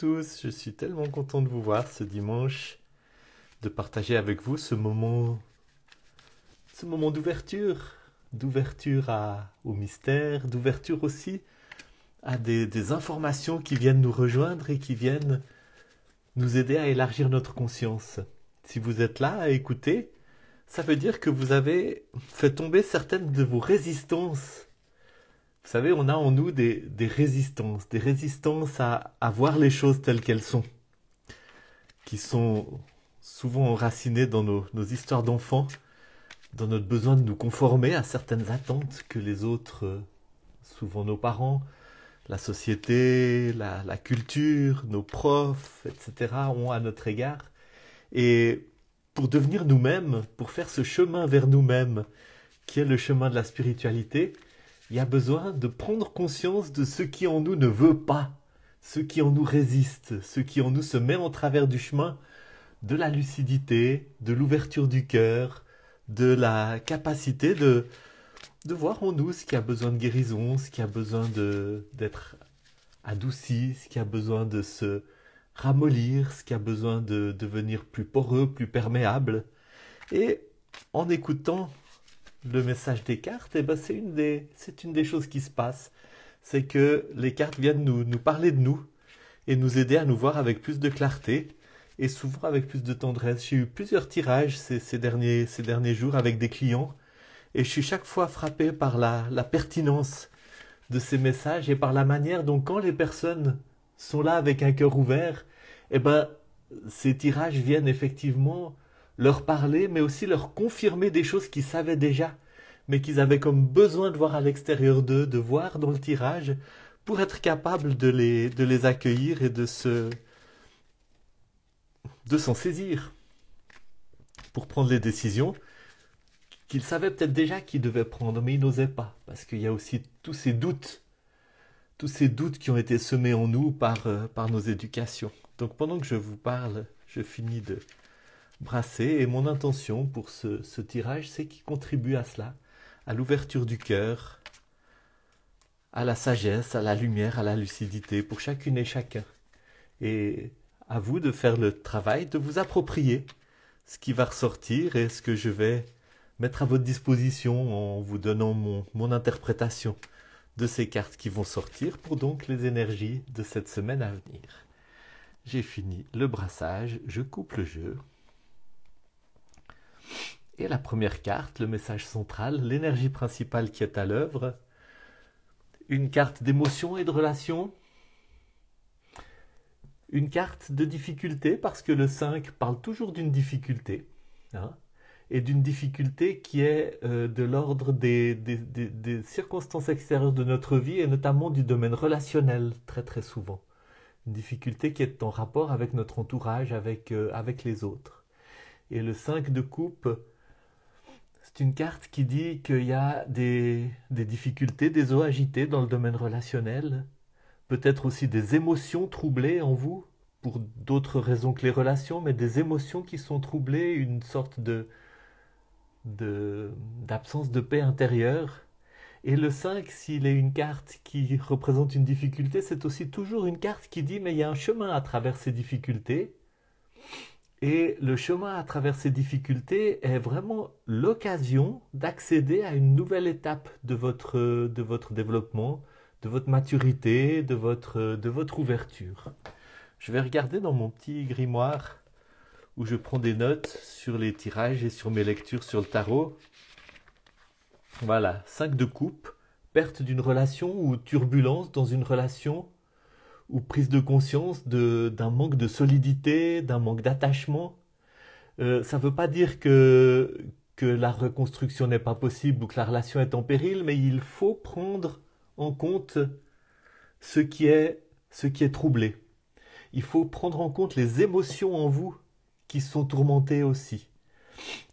tous, je suis tellement content de vous voir ce dimanche, de partager avec vous ce moment au mystère, d'ouverture aussi à des informations qui viennent nous rejoindre et qui viennent nous aider à élargir notre conscience. Si vous êtes là à écouter, ça veut dire que vous avez fait tomber certaines de vos résistances. Vous savez, on a en nous des résistances à voir les choses telles qu'elles sont, qui sont souvent enracinées dans nos histoires d'enfants, dans notre besoin de nous conformer à certaines attentes que les autres, souvent nos parents, la société, la culture, nos profs, etc., ont à notre égard. Et pour devenir nous-mêmes, pour faire ce chemin vers nous-mêmes, qui est le chemin de la spiritualité, il y a besoin de prendre conscience de ce qui en nous ne veut pas, ce qui en nous résiste, ce qui en nous se met en travers du chemin de la lucidité, de l'ouverture du cœur, de la capacité de voir en nous ce qui a besoin de guérison, ce qui a besoin d'être adouci, ce qui a besoin de se ramollir, ce qui a besoin de devenir plus poreux, plus perméable. Et en écoutant le message des cartes, eh ben c'est une des choses qui se passe. C'est que les cartes viennent nous parler de nous et nous aider à nous voir avec plus de clarté et souvent avec plus de tendresse. J'ai eu plusieurs tirages ces derniers jours avec des clients et je suis chaque fois frappé par la pertinence de ces messages et par la manière dont quand les personnes sont là avec un cœur ouvert, eh ben, ces tirages viennent effectivement leur parler, mais aussi leur confirmer des choses qu'ils savaient déjà, mais qu'ils avaient comme besoin de voir à l'extérieur d'eux, de voir dans le tirage, pour être capables de les accueillir et de s'en saisir, pour prendre les décisions qu'ils savaient peut-être déjà qu'ils devaient prendre, mais ils n'osaient pas, parce qu'il y a aussi tous ces doutes qui ont été semés en nous par nos éducations. Donc pendant que je vous parle, je finis de brasser, et mon intention pour ce tirage, c'est qu'il contribue à cela, à l'ouverture du cœur, à la sagesse, à la lumière, à la lucidité, pour chacune et chacun. Et à vous de faire le travail, de vous approprier ce qui va ressortir et ce que je vais mettre à votre disposition en vous donnant mon interprétation de ces cartes qui vont sortir pour donc les énergies de cette semaine à venir. J'ai fini le brassage, je coupe le jeu. Et la première carte, le message central, l'énergie principale qui est à l'œuvre, une carte d'émotion et de relation, une carte de difficulté, parce que le 5 parle toujours d'une difficulté, hein, et d'une difficulté qui est de l'ordre des circonstances extérieures de notre vie, et notamment du domaine relationnel, très très souvent. Une difficulté qui est en rapport avec notre entourage, avec les autres. Et le 5 de coupe, c'est une carte qui dit qu'il y a des difficultés, des eaux agitées dans le domaine relationnel, peut-être aussi des émotions troublées en vous, pour d'autres raisons que les relations, mais des émotions qui sont troublées, une sorte d'absence de paix intérieure. Et le 5, s'il est une carte qui représente une difficulté, c'est aussi toujours une carte qui dit mais il y a un chemin à travers ces difficultés. Et le chemin à travers ces difficultés est vraiment l'occasion d'accéder à une nouvelle étape de votre développement, de votre maturité, de votre ouverture. Je vais regarder dans mon petit grimoire où je prends des notes sur les tirages et sur mes lectures sur le tarot. Voilà, 5 de coupe, perte d'une relation ou turbulence dans une relation, ou prise de conscience d'un manque de solidité, d'un manque d'attachement. Ça ne veut pas dire que la reconstruction n'est pas possible ou que la relation est en péril, mais il faut prendre en compte ce qui est troublé. Il faut prendre en compte les émotions en vous qui sont tourmentées aussi.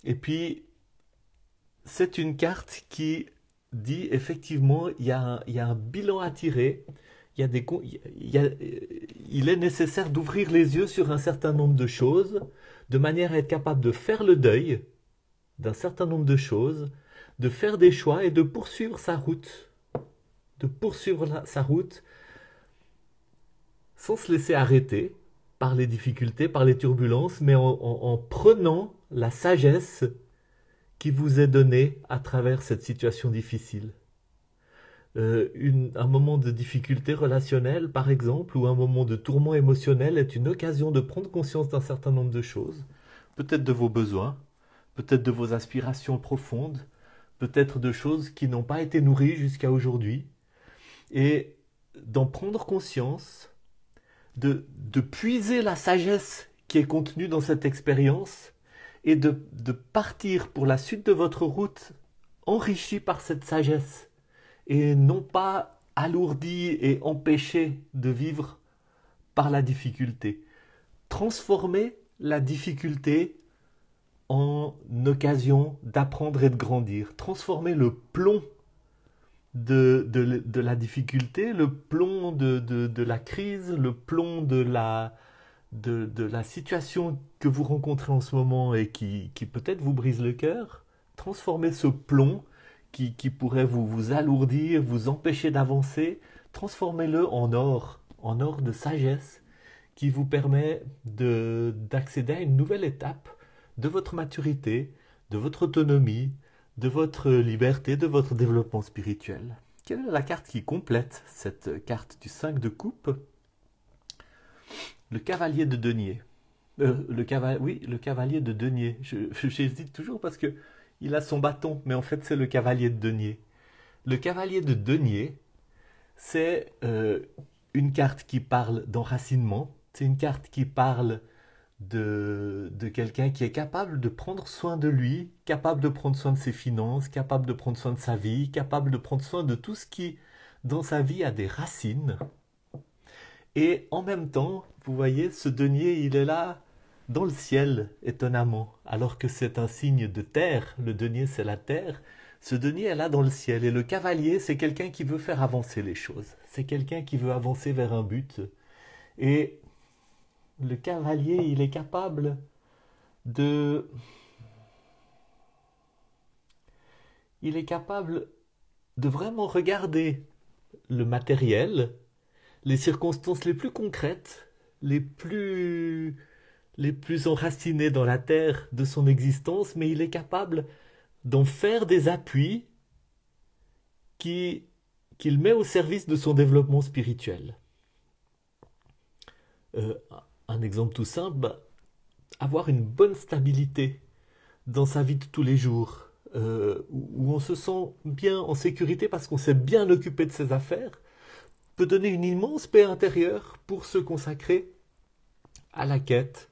Et puis, c'est une carte qui dit effectivement il y a un bilan à tirer, il est nécessaire d'ouvrir les yeux sur un certain nombre de choses, de manière à être capable de faire le deuil d'un certain nombre de choses, de faire des choix et de poursuivre sa route. sans se laisser arrêter par les difficultés, par les turbulences, mais en prenant la sagesse qui vous est donnée à travers cette situation difficile. Un moment de difficulté relationnelle, par exemple, ou un moment de tourment émotionnel est une occasion de prendre conscience d'un certain nombre de choses, peut-être de vos besoins, peut-être de vos aspirations profondes, peut-être de choses qui n'ont pas été nourries jusqu'à aujourd'hui, et d'en prendre conscience, de puiser la sagesse qui est contenue dans cette expérience, et de partir pour la suite de votre route enrichi par cette sagesse, et non pas alourdi et empêché de vivre par la difficulté. Transformer la difficulté en occasion d'apprendre et de grandir. Transformer le plomb de la difficulté, le plomb de la crise, le plomb de la situation que vous rencontrez en ce moment et qui peut-être vous brise le cœur. Transformer ce plomb qui pourrait vous alourdir, vous empêcher d'avancer, transformez-le en or de sagesse qui vous permet d'accéder à une nouvelle étape de votre maturité, de votre autonomie, de votre liberté, de votre développement spirituel. Quelle est la carte qui complète cette carte du 5 de coupe? Le cavalier de denier. Le cavalier de denier. J'hésite toujours parce que il a son bâton, mais en fait c'est le cavalier de denier. Le cavalier de denier, c'est une carte qui parle d'enracinement, c'est une carte qui parle de quelqu'un qui est capable de prendre soin de lui, capable de prendre soin de ses finances, capable de prendre soin de sa vie, capable de prendre soin de tout ce qui, dans sa vie, a des racines. Et en même temps, vous voyez, ce denier, il est là dans le ciel, étonnamment, alors que c'est un signe de terre, le denier c'est la terre, ce denier est là dans le ciel, et le cavalier c'est quelqu'un qui veut faire avancer les choses, c'est quelqu'un qui veut avancer vers un but, et le cavalier il est capable de... Il est capable de vraiment regarder le matériel, les circonstances les plus concrètes, les plus enracinées dans la terre de son existence, mais il est capable d'en faire des appuis qu'il met au service de son développement spirituel. Un exemple tout simple, avoir une bonne stabilité dans sa vie de tous les jours, où on se sent bien en sécurité parce qu'on s'est bien occupé de ses affaires, peut donner une immense paix intérieure pour se consacrer à la quête,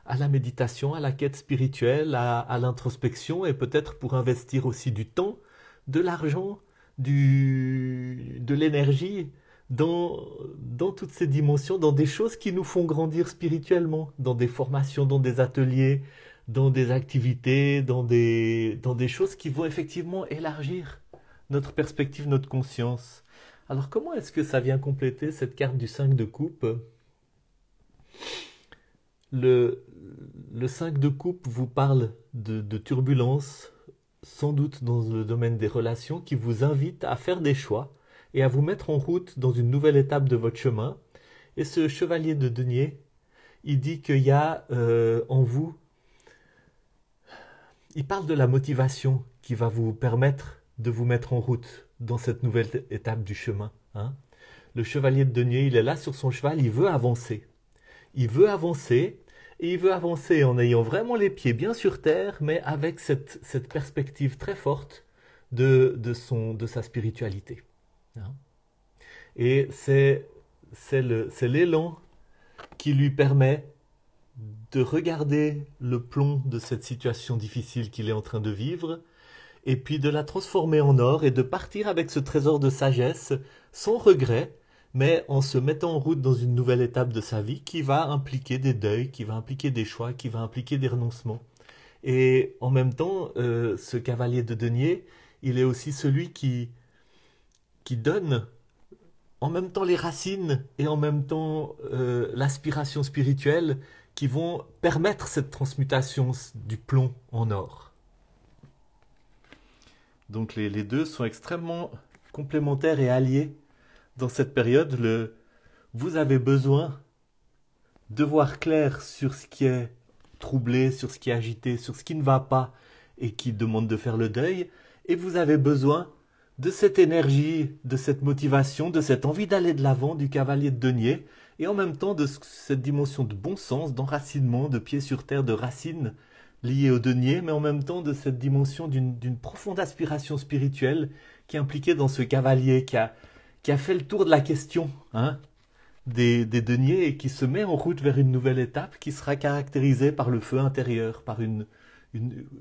à la méditation, à la quête spirituelle, à l'introspection, et peut-être pour investir aussi du temps, de l'argent, de l'énergie dans toutes ces dimensions, dans des choses qui nous font grandir spirituellement, dans des formations, dans des ateliers, dans des activités, dans des choses qui vont effectivement élargir notre perspective, notre conscience. Alors comment est-ce que ça vient compléter cette carte du 5 de coupe? Le 5 de coupe vous parle de turbulences, sans doute dans le domaine des relations, qui vous invite à faire des choix et à vous mettre en route dans une nouvelle étape de votre chemin. Et ce chevalier de denier, il dit qu'il y a en vous, il parle de la motivation qui va vous permettre de vous mettre en route dans cette nouvelle étape du chemin. Hein. Le chevalier de denier, il est là sur son cheval, il veut avancer. Il veut avancer, et il veut avancer en ayant vraiment les pieds bien sur terre, mais avec cette perspective très forte de sa spiritualité. Hein. Et c'est l'élan qui lui permet de regarder le plomb de cette situation difficile qu'il est en train de vivre, et puis de la transformer en or, et de partir avec ce trésor de sagesse, sans regret, mais en se mettant en route dans une nouvelle étape de sa vie qui va impliquer des deuils, qui va impliquer des choix, qui va impliquer des renoncements. Et en même temps, ce cavalier de denier, il est aussi celui qui donne en même temps les racines et en même temps l'aspiration spirituelle qui vont permettre cette transmutation du plomb en or. Donc les deux sont extrêmement complémentaires et alliés dans cette période. vous avez besoin de voir clair sur ce qui est troublé, sur ce qui est agité, sur ce qui ne va pas et qui demande de faire le deuil. Et vous avez besoin de cette énergie, de cette motivation, de cette envie d'aller de l'avant du cavalier de denier, et en même temps de cette dimension de bon sens, d'enracinement, de pied sur terre, de racines liées au denier, mais en même temps de cette dimension d'une profonde aspiration spirituelle qui est impliquée dans ce cavalier qui a fait le tour de la question, hein, des deniers, et qui se met en route vers une nouvelle étape qui sera caractérisée par le feu intérieur, par une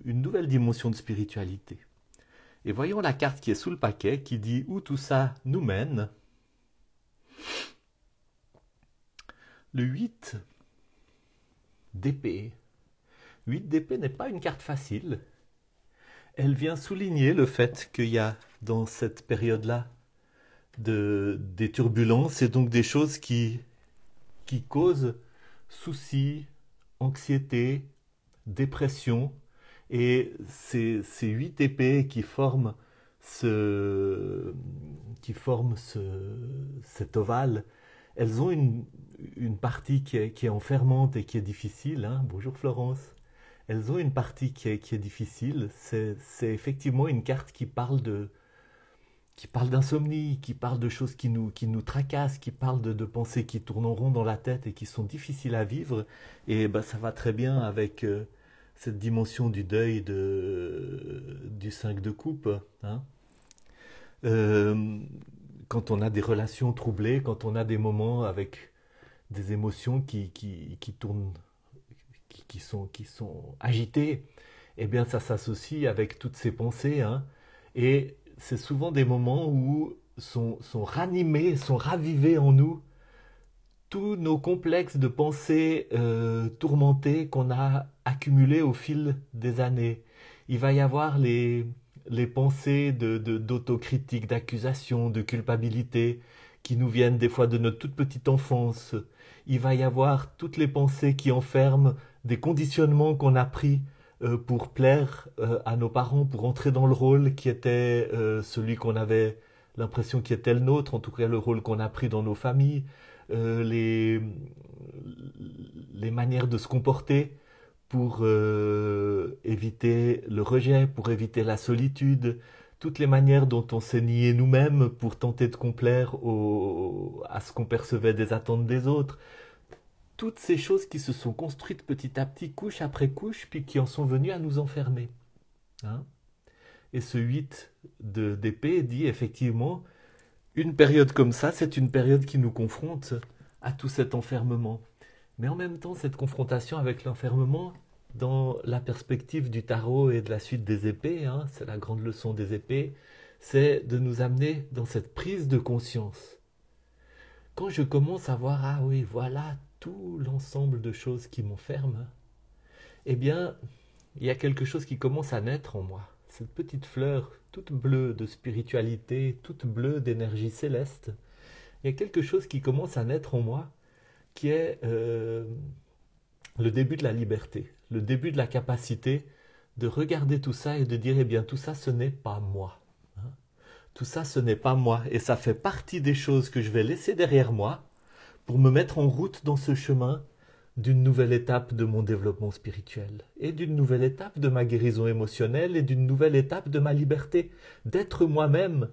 nouvelle dimension de spiritualité. Et voyons la carte qui est sous le paquet, qui dit où tout ça nous mène. Le 8 d'épée. 8 d'épée n'est pas une carte facile. Elle vient souligner le fait qu'il y a dans cette période-là des turbulences et donc des choses qui causent soucis, anxiété, dépression. Et ces 8 épées qui forment cet ovale, elles ont une partie qui est enfermante et qui est difficile, hein. Bonjour Florence. Elles ont une partie qui est difficile. C'est effectivement une carte qui parle d'insomnie, qui parle de choses qui nous tracassent, qui parle de pensées qui tournent en rond dans la tête et qui sont difficiles à vivre. Et ben, ça va très bien avec cette dimension du deuil du 5 de coupe, hein. Quand on a des relations troublées, quand on a des moments avec des émotions qui tournent, qui sont agitées, eh bien ça s'associe avec toutes ces pensées, hein. Et c'est souvent des moments où sont ranimés, sont ravivés en nous tous nos complexes de pensées tourmentées qu'on a accumulés au fil des années. Il va y avoir les pensées d'autocritique, d'accusation, de culpabilité qui nous viennent des fois de notre toute petite enfance. Il va y avoir toutes les pensées qui enferment des conditionnements qu'on a pris pour plaire à nos parents, pour entrer dans le rôle qui était celui qu'on avait l'impression qui était le nôtre, en tout cas le rôle qu'on a pris dans nos familles, les manières de se comporter pour éviter le rejet, pour éviter la solitude, toutes les manières dont on s'est nié nous-mêmes pour tenter de complaire à ce qu'on percevait des attentes des autres. Toutes ces choses qui se sont construites petit à petit, couche après couche, puis qui en sont venues à nous enfermer, hein. Et ce 8 d'épée dit effectivement, une période comme ça, c'est une période qui nous confronte à tout cet enfermement. Mais en même temps, cette confrontation avec l'enfermement, dans la perspective du tarot et de la suite des épées, hein, c'est la grande leçon des épées, c'est de nous amener dans cette prise de conscience. Quand je commence à voir, ah oui, voilà tout l'ensemble de choses qui m'enferment, eh bien, il y a quelque chose qui commence à naître en moi. Cette petite fleur toute bleue de spiritualité, toute bleue d'énergie céleste, il y a quelque chose qui commence à naître en moi qui est le début de la liberté, le début de la capacité de regarder tout ça et de dire, eh bien, tout ça, ce n'est pas moi, hein. Tout ça, ce n'est pas moi. Et ça fait partie des choses que je vais laisser derrière moi pour me mettre en route dans ce chemin d'une nouvelle étape de mon développement spirituel et d'une nouvelle étape de ma guérison émotionnelle et d'une nouvelle étape de ma liberté, d'être moi-même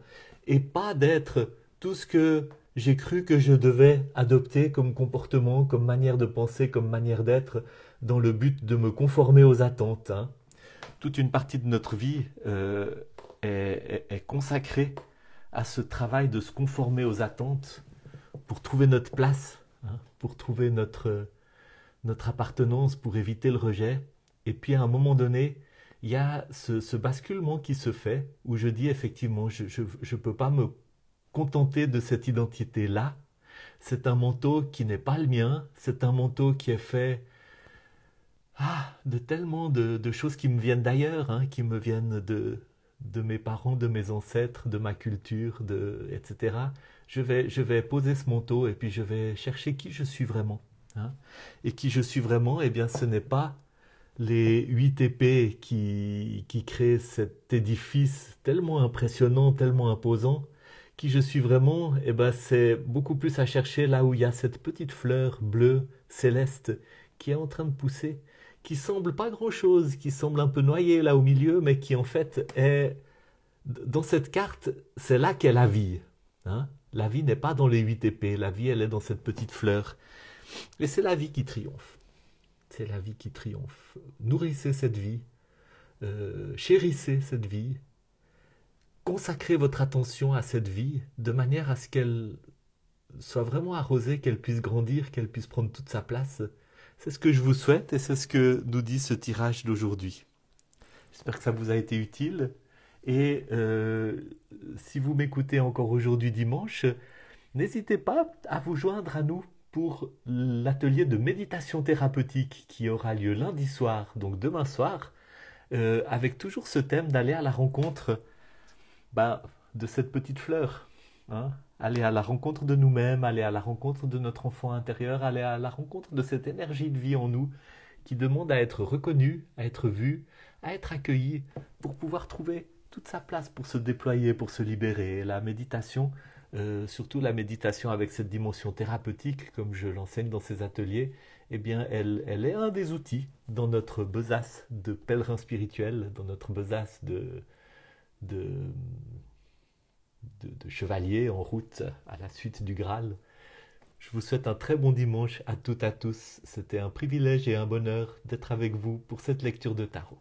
et pas d'être tout ce que j'ai cru que je devais adopter comme comportement, comme manière de penser, comme manière d'être, dans le but de me conformer aux attentes, hein. Toute une partie de notre vie est consacrée à ce travail de se conformer aux attentes pour trouver notre place, hein, pour trouver notre appartenance, pour éviter le rejet. Et puis à un moment donné, il y a ce basculement qui se fait où je dis effectivement, je ne peux pas me contenter de cette identité-là. C'est un manteau qui n'est pas le mien, c'est un manteau qui est fait de tellement de choses qui me viennent d'ailleurs, hein, qui me viennent de mes parents, de mes ancêtres, de ma culture, etc. Je vais poser ce manteau et puis je vais chercher qui je suis vraiment, hein. Et qui je suis vraiment, eh bien ce n'est pas les 8 épées qui créent cet édifice tellement impressionnant, tellement imposant, Qui je suis vraiment, eh ben, c'est beaucoup plus à chercher là où il y a cette petite fleur bleue, céleste, qui est en train de pousser, qui semble pas grand-chose, qui semble un peu noyée là au milieu, mais qui en fait est dans cette carte, c'est là qu'est la vie. Hein. La vie n'est pas dans les 8 épées, la vie elle est dans cette petite fleur. Et c'est la vie qui triomphe. C'est la vie qui triomphe. Nourrissez cette vie, chérissez cette vie, consacrez votre attention à cette vie de manière à ce qu'elle soit vraiment arrosée, qu'elle puisse grandir, qu'elle puisse prendre toute sa place. C'est ce que je vous souhaite et c'est ce que nous dit ce tirage d'aujourd'hui. J'espère que ça vous a été utile. Et si vous m'écoutez encore aujourd'hui dimanche, n'hésitez pas à vous joindre à nous pour l'atelier de méditation thérapeutique qui aura lieu lundi soir, donc demain soir, avec toujours ce thème d'aller à la rencontre de cette petite fleur. Hein. Aller à la rencontre de nous-mêmes, aller à la rencontre de notre enfant intérieur, aller à la rencontre de cette énergie de vie en nous qui demande à être reconnue, à être vue, à être accueillie pour pouvoir trouver toute sa place pour se déployer, pour se libérer. Et la méditation, surtout la méditation avec cette dimension thérapeutique, comme je l'enseigne dans ces ateliers, eh bien, elle est un des outils dans notre besace de pèlerin spirituel, dans notre besace de, de chevalier en route à la suite du Graal. Je vous souhaite un très bon dimanche à toutes et à tous. C'était un privilège et un bonheur d'être avec vous pour cette lecture de tarot.